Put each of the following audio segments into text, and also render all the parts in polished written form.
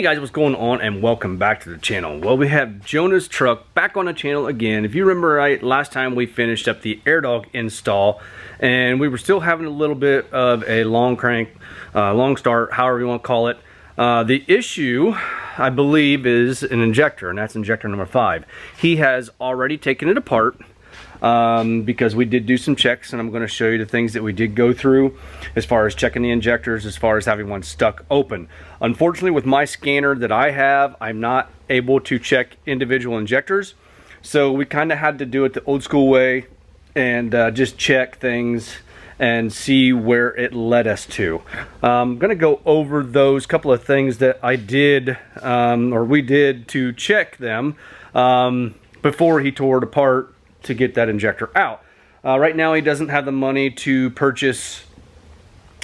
guys, what's going on, and welcome back to the channel. Well, we have Jonah's truck back on the channel again. If you remember right, last time we finished up the air dog install and we were still having a little bit of a long crank, long start, however you want to call it. The issue, I believe, is an injector, and that's injector number 5. He has already taken it apart because we did do some checks, and I'm going to show you the things that we did go through as far as checking the injectors, as far as having one stuck open. Unfortunately, with my scanner that I have, I'm not able to check individual injectors, so we kind of had to do it the old school way and just check things and see where it led us to. I'm going to go over those couple of things that I did, or we did, to check them before he tore it apart to get that injector out. Right now he doesn't have the money to purchase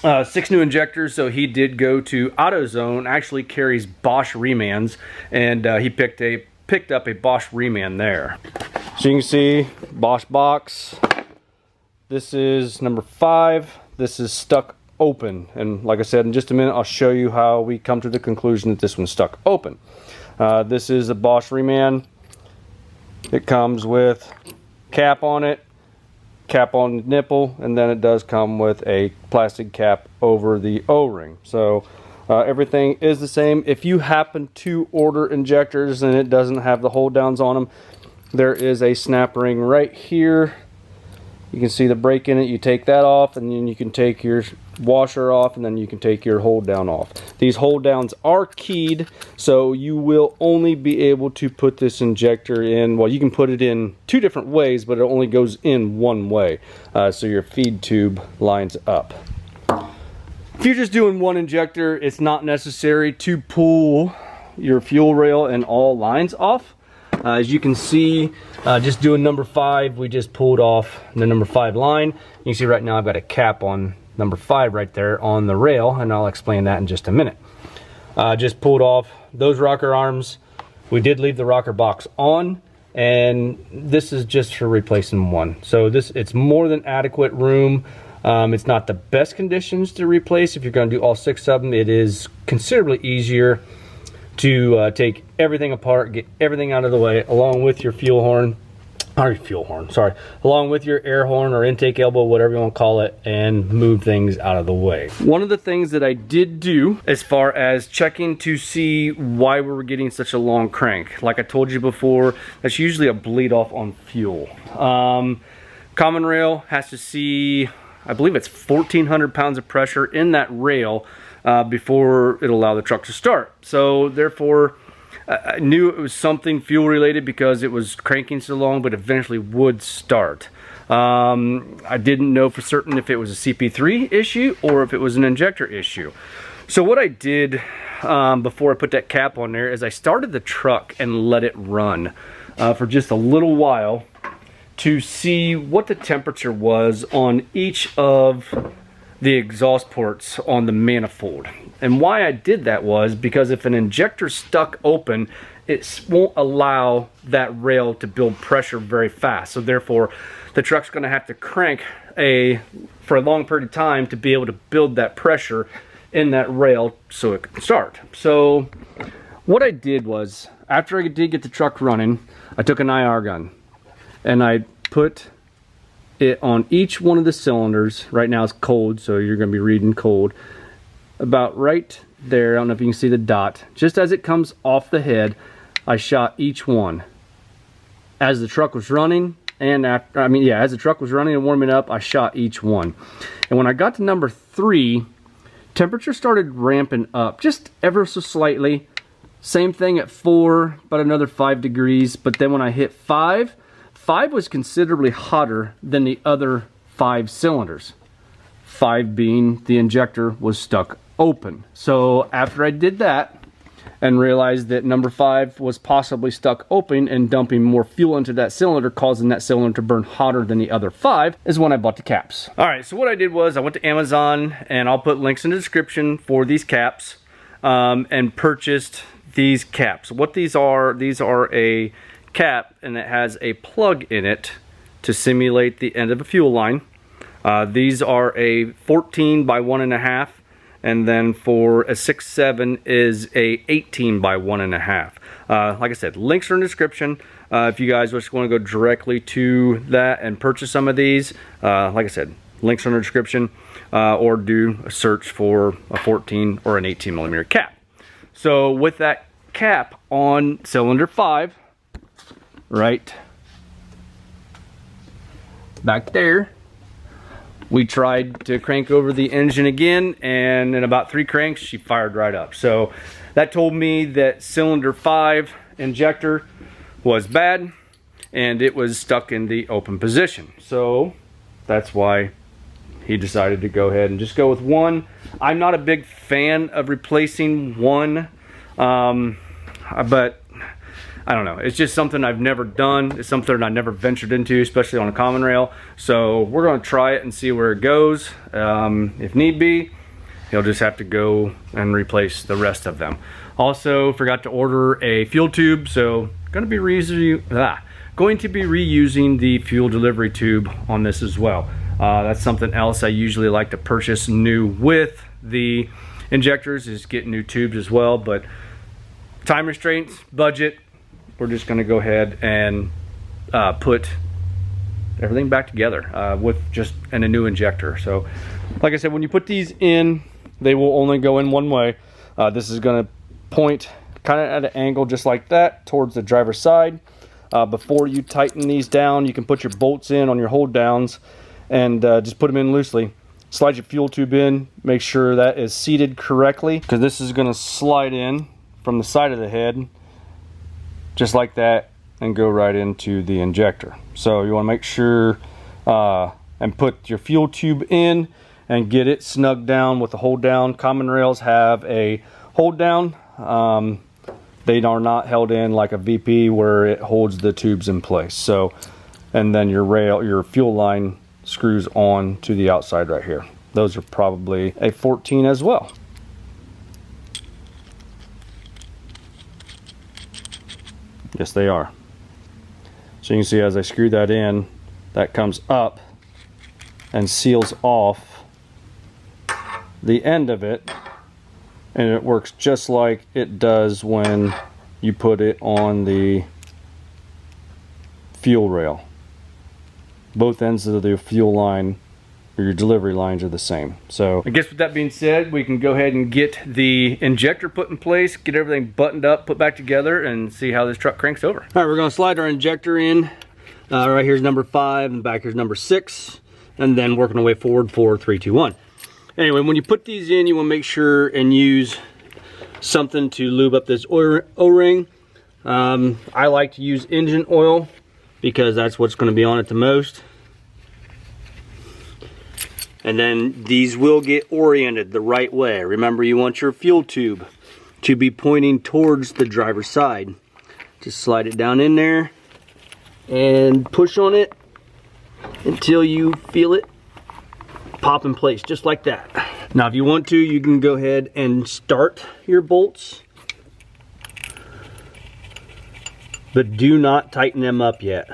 6 new injectors, so he did go to AutoZone. Actually carries Bosch remans, and he picked up a Bosch reman there. So you can see Bosch box. This is number 5. This is stuck open, and like I said, in just a minute I'll show you how we come to the conclusion that this one's stuck open. This is a Bosch reman. It comes with cap on it, cap on the nipple, and then it does come with a plastic cap over the O-ring. So everything is the same. If you happen to order injectors and it doesn't have the hold downs on them, there is a snap ring right here. You can see the break in it. You take that off, and then you can take your washer off, and then you can take your hold down off. These hold downs are keyed, so you will only be able to put this injector in, well, you can put it in 2 different ways, but it only goes in one way, so your feed tube lines up. If you're just doing one injector, it's not necessary to pull your fuel rail and all lines off. As you can see, just doing number 5, we just pulled off the number 5 line. You can see right now I've got a cap on number 5 right there on the rail, and I'll explain that in just a minute. Just pulled off those rocker arms. We did leave the rocker box on, and this is just for replacing one. So it's more than adequate room. It's not the best conditions to replace. If you're going to do all 6 of them, it is considerably easier to take everything apart, get everything out of the way, along with your along with your air horn or intake elbow, whatever you want to call it, and move things out of the way. One of the things that I did do as far as checking to see why we were getting such a long crank, like I told you before, that's usually a bleed off on fuel. Common rail has to see, I believe it's 1,400 pounds of pressure in that rail before it'll allow the truck to start. So therefore, I knew it was something fuel related because it was cranking so long, but eventually would start. I didn't know for certain if it was a CP3 issue or if it was an injector issue. So what I did before I put that cap on there is I started the truck and let it run for just a little while to see what the temperature was on each of the exhaust ports on the manifold. And why I did that was because if an injector stuck open, it won't allow that rail to build pressure very fast. So therefore, the truck's gonna have to crank for a long period of time to be able to build that pressure in that rail so it can start. So what I did was, after I did get the truck running, I took an IR gun and I put it on each one of the cylinders. Right now it's cold, so you're going to be reading cold. About right there, I don't know if you can see the dot. Just as it comes off the head, I shot each one. As the truck was running, and after, as the truck was running and warming up, I shot each one. And when I got to number 3, temperature started ramping up just ever so slightly. Same thing at 4, about another 5 degrees. But then when I hit 5 was considerably hotter than the other 5 cylinders. 5 being the injector was stuck open. So after I did that and realized that number 5 was possibly stuck open and dumping more fuel into that cylinder, causing that cylinder to burn hotter than the other 5, is when I bought the caps. Alright, so what I did was I went to Amazon, and I'll put links in the description for these caps, and purchased these caps. What these are a cap, and it has a plug in it to simulate the end of a fuel line. These are a 14 by 1.5, and then for a 6.7 is a 18 by 1.5. Like I said, links are in the description. If you guys just want to go directly to that and purchase some of these, like I said, links are in the description, or do a search for a 14 or an 18 millimeter cap. So with that cap on cylinder 5, right back there, we tried to crank over the engine again, and in about 3 cranks she fired right up. So that told me that cylinder 5 injector was bad and it was stuck in the open position. So that's why he decided to go ahead and just go with one. I'm not a big fan of replacing one, but I don't know. It's just something I've never done. It's something I never ventured into, especially on a common rail. So we're going to try it and see where it goes. If need be, he'll just have to go and replace the rest of them. Also, forgot to order a fuel tube, so going to be reusing the fuel delivery tube on this as well. That's something else I usually like to purchase new with the injectors, is get new tubes as well, but time restraints, budget, we're just going to go ahead and put everything back together with just a new injector. So like I said, when you put these in, they will only go in one way. This is going to point kind of at an angle just like that towards the driver's side. Before you tighten these down, you can put your bolts in on your hold downs and just put them in loosely. Slide your fuel tube in, make sure that is seated correctly, because this is going to slide in from the side of the head just like that and go right into the injector. So you want to make sure and put your fuel tube in and get it snugged down with the hold down. Common rails have a hold down. They are not held in like a VP where it holds the tubes in place. So, and then your fuel line screws on to the outside right here. Those are probably a 14 as well. Yes, they are. So you can see as I screw that in, that comes up and seals off the end of it, and it works just like it does when you put it on the fuel rail. Both ends of the fuel line or your delivery lines are the same. So I guess with that being said, we can go ahead and get the injector put in place, get everything buttoned up, put back together, and see how this truck cranks over. All right, we're going to slide our injector in. Right here's number 5 and back here's number 6, and then working our way forward, 4, 3, 2, 1. Anyway, when you put these in, you want to make sure and use something to lube up this O-ring. I like to use engine oil because that's what's going to be on it the most. And then these will get oriented the right way. Remember, you want your fuel tube to be pointing towards the driver's side. Just slide it down in there and push on it until you feel it pop in place, just like that. Now, if you want to, you can go ahead and start your bolts, but do not tighten them up yet.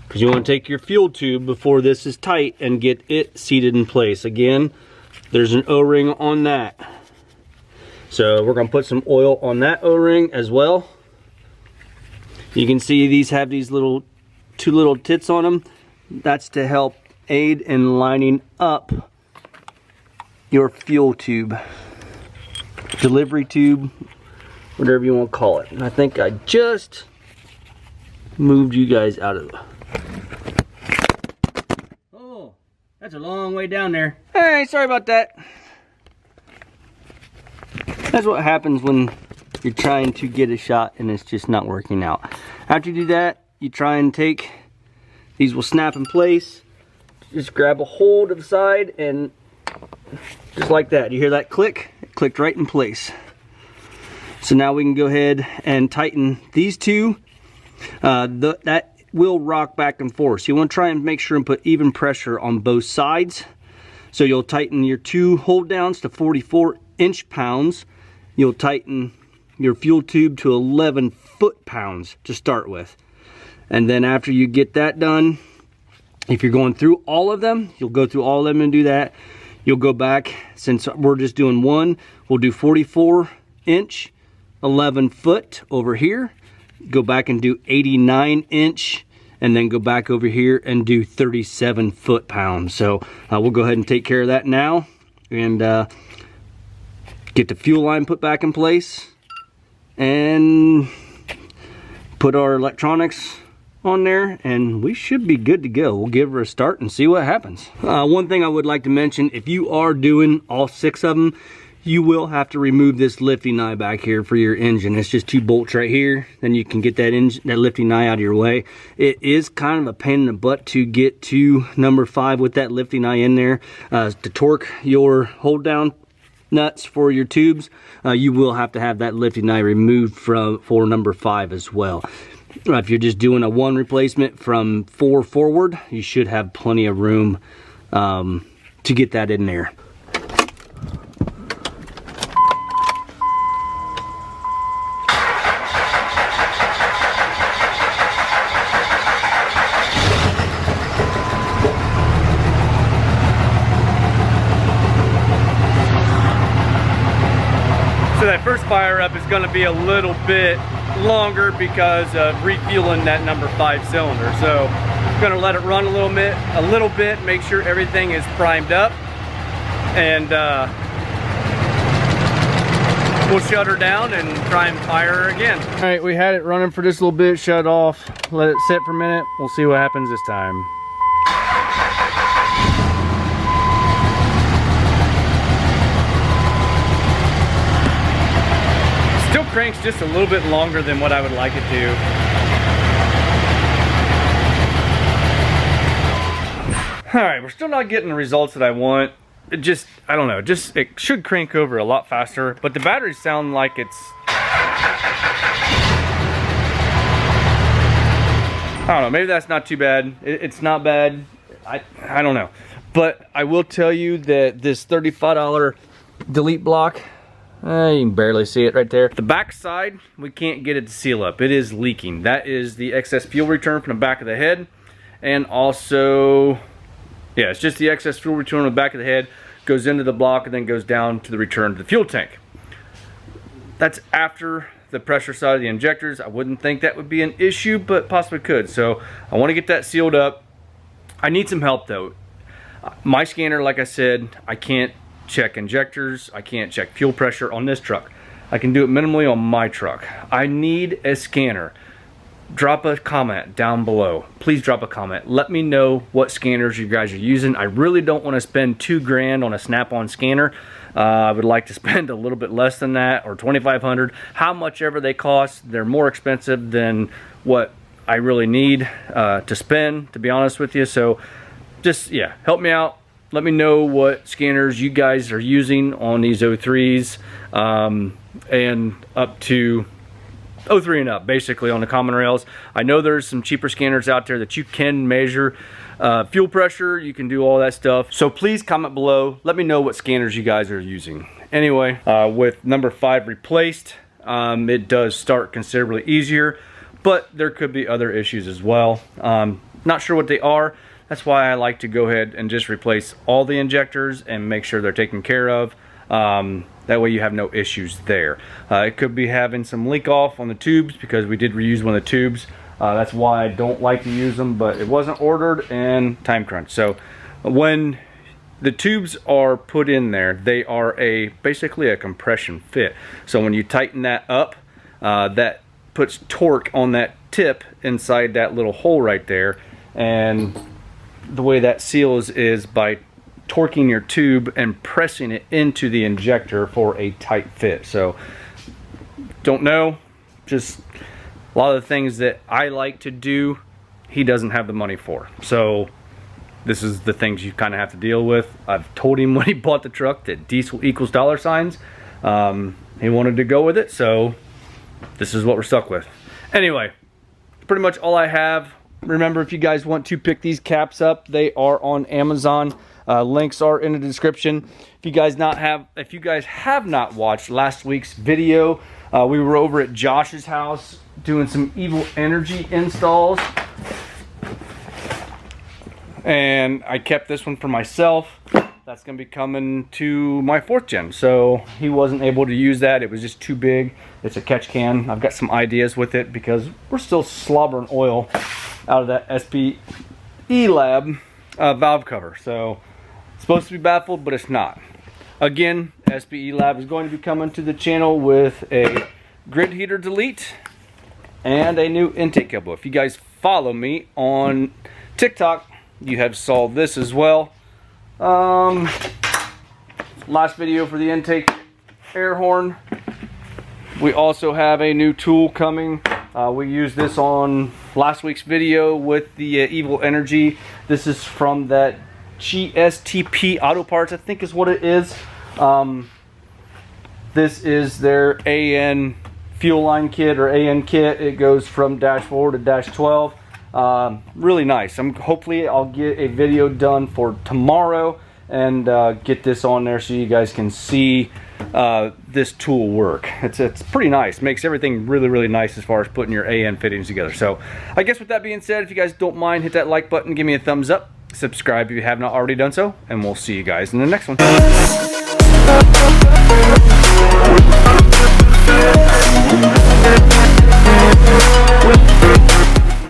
Because you want to take your fuel tube before this is tight and get it seated in place. Again, there's an O-ring on that. So we're going to put some oil on that O-ring as well. You can see these have these two little tits on them. That's to help aid in lining up your fuel tube, delivery tube, whatever you want to call it. And I think I just moved you guys out of the... Oh, that's a long way down there. Hey, sorry about that. That's what happens when you're trying to get a shot and it's just not working out. After you do that, you try and take, these will snap in place. Just grab a hold of the side and just like that. You hear that click? It clicked right in place. So now we can go ahead and tighten these two. That will rock back and forth. So you want to try and make sure and put even pressure on both sides. So you'll tighten your two hold downs to 44 inch-pounds. You'll tighten your fuel tube to 11 foot-pounds to start with. And then after you get that done, if you're going through all of them, you'll go through all of them and do that. You'll go back, since we're just doing one, we'll do 44 inch, 11 foot over here. Go back and do 89 inch, and then go back over here and do 37 foot-pounds. So we'll go ahead and take care of that now, and get the fuel line put back in place, and put our electronics on there, and we should be good to go. We'll give her a start and see what happens. One thing I would like to mention, if you are doing all 6 of them, you will have to remove this lifting eye back here for your engine. It's just 2 bolts right here. Then you can get that lifting eye out of your way. It is kind of a pain in the butt to get to number 5 with that lifting eye in there. To torque your hold down nuts for your tubes, you will have to have that lifting eye removed for number 5 as well. If you're just doing a 1 replacement from 4 forward, you should have plenty of room to get that in there. So that first fire up is going to be a little bit longer because of refueling that number 5 cylinder. So I'm going to let it run a little bit, make sure everything is primed up, and we'll shut her down and try and fire her again. All right, we had it running for just a little bit, shut off, let it sit for a minute. We'll see what happens this time. Still cranks just a little bit longer than what I would like it to. All right, we're still not getting the results that I want. It just, I don't know, it should crank over a lot faster, but the batteries sound like it's, I don't know, maybe that's not too bad. It's not bad, I don't know. But I will tell you that this $35 delete block, you can barely see it right there. The back side, we can't get it to seal up. It is leaking. That is the excess fuel return from the back of the head. And also, yeah, it's just the excess fuel return on the back of the head, goes into the block and then goes down to the return to the fuel tank. That's after the pressure side of the injectors. I wouldn't think that would be an issue, but possibly could. So I want to get that sealed up. I need some help though. My scanner, like I said, I can't check injectors, I can't check fuel pressure on this truck. I can do it minimally on my truck. I need a scanner. Drop a comment down below. Please drop a comment. Let me know what scanners you guys are using. I really don't want to spend $2 grand on a Snap-on scanner. I would like to spend a little bit less than that, or $2,500. How much ever they cost, they're more expensive than what I really need to spend, to be honest with you. So just, yeah, help me out. Let me know what scanners you guys are using on these 03s and up to 03 and up, basically, on the common rails. I know there's some cheaper scanners out there that you can measure fuel pressure. You can do all that stuff. So please comment below. Let me know what scanners you guys are using. Anyway, with number 5 replaced, it does start considerably easier, but there could be other issues as well. Not sure what they are. That's why I like to go ahead and just replace all the injectors and make sure they're taken care of. That way you have no issues there. It could be having some leak off on the tubes because we did reuse one of the tubes. That's why I don't like to use them, but it wasn't ordered and time crunch. So when the tubes are put in there, they are basically a compression fit. So when you tighten that up, that puts torque on that tip inside that little hole right there, and the way that seals is by torquing your tube and pressing it into the injector for a tight fit. So don't know, just a lot of the things that I like to do, he doesn't have the money for. So this is the things you kind of have to deal with. I've told him when he bought the truck that diesel equals dollar signs. He wanted to go with it, so this is what we're stuck with. Anyway, pretty much all I have. Remember, if you guys want to pick these caps up, they are on Amazon. Links are in the description. If you guys have not watched last week's video We were over at Josh's house doing some Evil Energy installs, and I kept this one for myself. That's going to be coming to my 4th gen, so he wasn't able to use that. It was just too big. It's a catch can. I've got some ideas with it because we're still slobbering oil out of that SPE Lab valve cover. So it's supposed to be baffled, but it's not. Again, SPE Lab is going to be coming to the channel with a grid heater delete and a new intake elbow. If you guys follow me on TikTok, you have saw this as well. Last video for the intake air horn. We also have a new tool coming. We used this on last week's video with the Evil Energy. This is from that GSTP Auto Parts, I think is what it is. This is their AN fuel line kit or AN kit. It goes from -4 to -12. Really nice. Hopefully I'll get a video done for tomorrow and get this on there so you guys can see this tool work. It's pretty nice. Makes everything really nice as far as putting your AN fittings together. So I guess with that being said, if you guys don't mind, hit that like button, give me a thumbs up, subscribe if you have not already done so, and we'll see you guys in the next one.